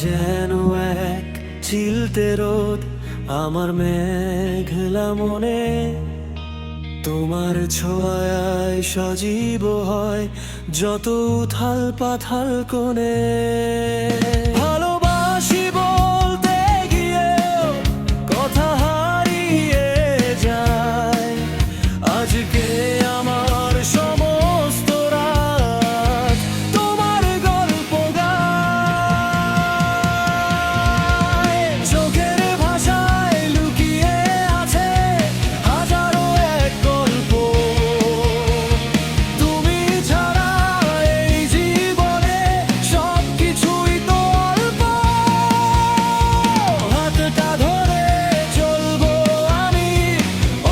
যেন এক চিলতে রোদ আমার মেঘলা মনে, তোমার ছোঁয়ায় সজীব হয় যত উথাল পাথাল কোণে। ভালোবাসি বলতে গিয়ে কথা হারিয়ে যায়, আজকে আমার সমস্ত রাত তোমার গল্প গায়। চোখের ভাষায় লুকিয়ে আছে হাজারো এক গল্প, তুমি ছাড়া এই জীবনে সব কিছুই তো অল্প। হাতটা ধরে চলবো আমি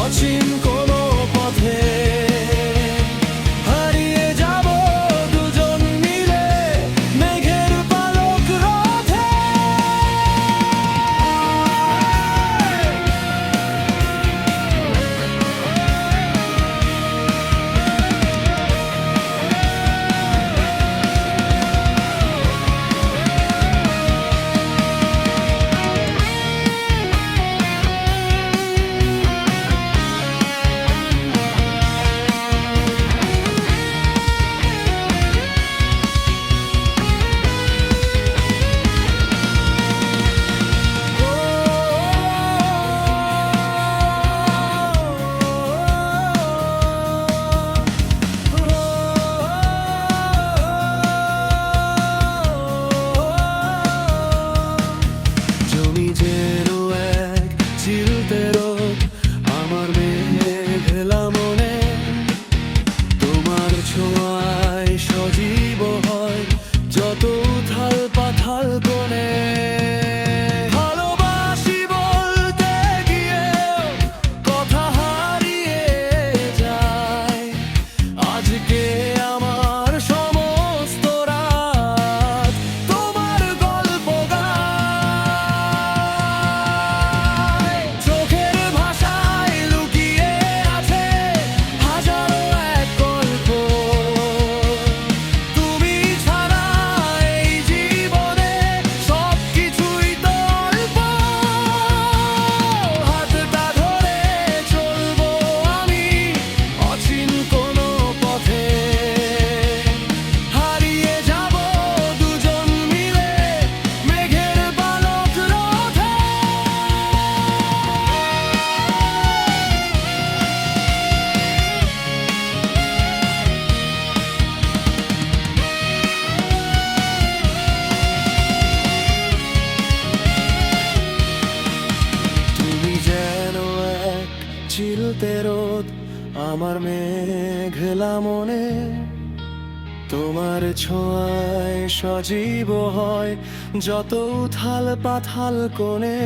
অচিন কোনো পথে, হারিয়ে যাব দুজন মিলে মেঘের পালক রথে। জমি যেন এক চিলতে রোদ আমার মেঘলা মনে, তোমার ছোঁয়ায় সজীব হয় যত উথাল পাথাল কোণে। ভালোবাসি বলতে গিয়ে কথা হারিয়ে যায়, আজকে আমার সমস্ত রাত তোমার গল্প গায়। চোখের ভাষায় লুকিয়ে আছে হাজারো এক গল্প, তুমি ছাড়া এই জীবনে সব কিছুই তো অল্প। হাতটা ধরে চলবো আমি অচিন কোনো পথে, হারিয়ে যাব দুজন মিলে মেঘের পালক রথে। তুমি যেন এক চিলতে রোদ আমার মেঘলা মনে, তোমার ছোঁয়ায় সজীব হয় যত উথাল পাথাল কোণে।